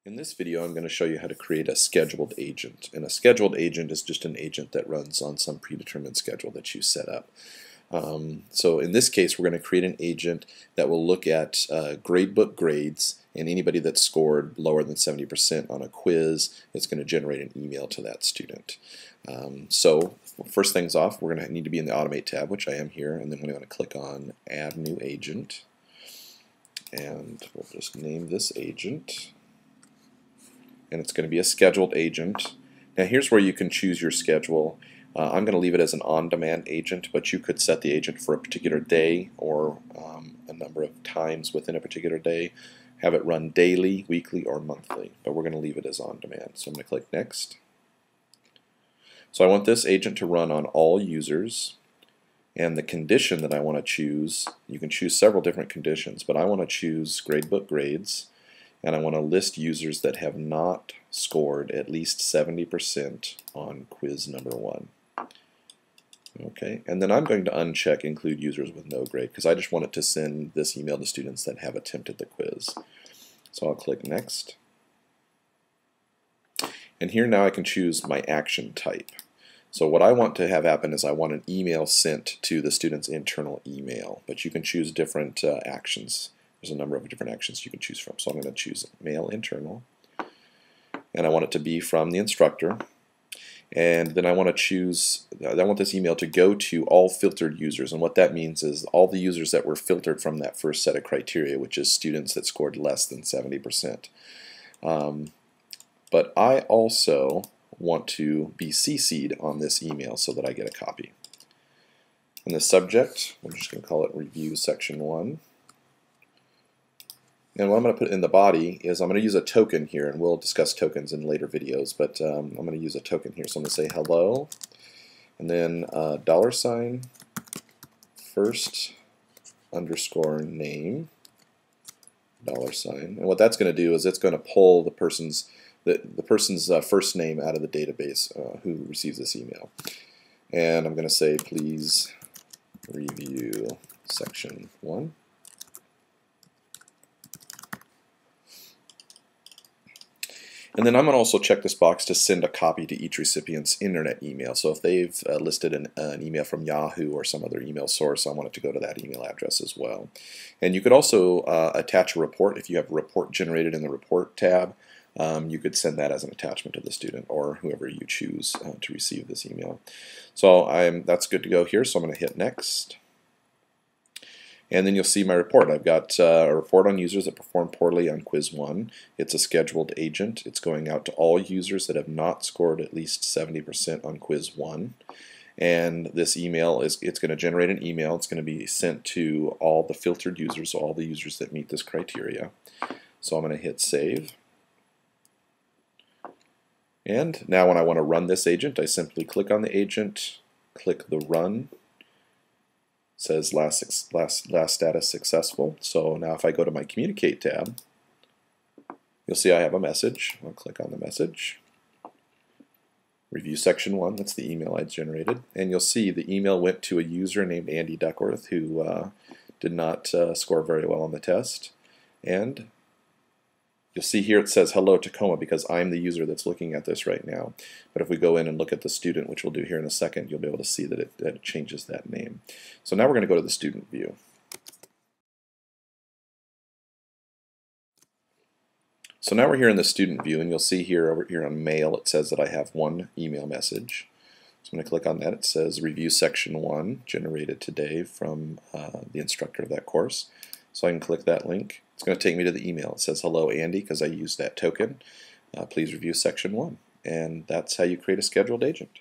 In this video, I'm going to show you how to create a scheduled agent. And a scheduled agent is just an agent that runs on some predetermined schedule that you set up. So in this case, we're going to create an agent that will look at gradebook grades, and anybody that scored lower than 70% on a quiz, it's going to generate an email to that student. So first things off, we're going to need to be in the Automate tab, which I am here, and then we're going to click on Add New Agent. And we'll just name this agent. And it's going to be a scheduled agent. Now here's where you can choose your schedule. I'm going to leave it as an on-demand agent, but you could set the agent for a particular day or a number of times within a particular day. Have it run daily, weekly, or monthly, but we're going to leave it as on-demand. So I'm going to click Next. So I want this agent to run on all users, and the condition that I want to choose, you can choose several different conditions, but I want to choose gradebook grades. And I want to list users that have not scored at least 70% on quiz number 1. Okay, and then I'm going to uncheck include users with no grade because I just want it to send this email to students that have attempted the quiz. So I'll click Next. And here now I can choose my action type. So what I want to have happen is I want an email sent to the student's internal email, but you can choose different actions. There's a number of different actions you can choose from. So I'm going to choose mail internal, and I want it to be from the instructor. And then I want to choose, I want this email to go to all filtered users, and what that means is all the users that were filtered from that first set of criteria, which is students that scored less than 70%. But I also want to be CC'd on this email so that I get a copy. And the subject, we're just going to call it Review Section 1. And what I'm going to put in the body is I'm going to use a token here, and we'll discuss tokens in later videos, but I'm going to use a token here. So I'm going to say hello, and then $, first underscore name, $. And what that's going to do is it's going to pull the person's first name out of the database who receives this email. And I'm going to say please review section 1. And then I'm going to also check this box to send a copy to each recipient's internet email. So if they've listed an email from Yahoo or some other email source, I want it to go to that email address as well. And you could also attach a report. If you have a report generated in the Report tab, you could send that as an attachment to the student or whoever you choose to receive this email. So that's good to go here, so I'm going to hit Next. And then you'll see my report. I've got a report on users that performed poorly on quiz 1. It's a scheduled agent. It's going out to all users that have not scored at least 70% on quiz 1. And this email it's going to generate an email. It's going to be sent to all the filtered users, so all the users that meet this criteria. So I'm going to hit Save. And now when I want to run this agent, I simply click on the agent, click the Run. Says last status successful. So now if I go to my Communicate tab, you'll see I have a message. I'll click on the message. Review section 1, that's the email I generated. And you'll see the email went to a user named Andy Duckworth who did not score very well on the test. And you'll see here it says hello Tacoma because I'm the user that's looking at this right now. But if we go in and look at the student, which we'll do here in a second, you'll be able to see that it changes that name. So now we're going to go to the student view. So now we're here in the student view, and you'll see here over here on mail it says that I have one email message. So I'm going to click on that. It says Review Section 1 generated today from the instructor of that course. So I can click that link. It's going to take me to the email. It says hello Andy because I used that token. Please review section 1. And that's how you create a scheduled agent.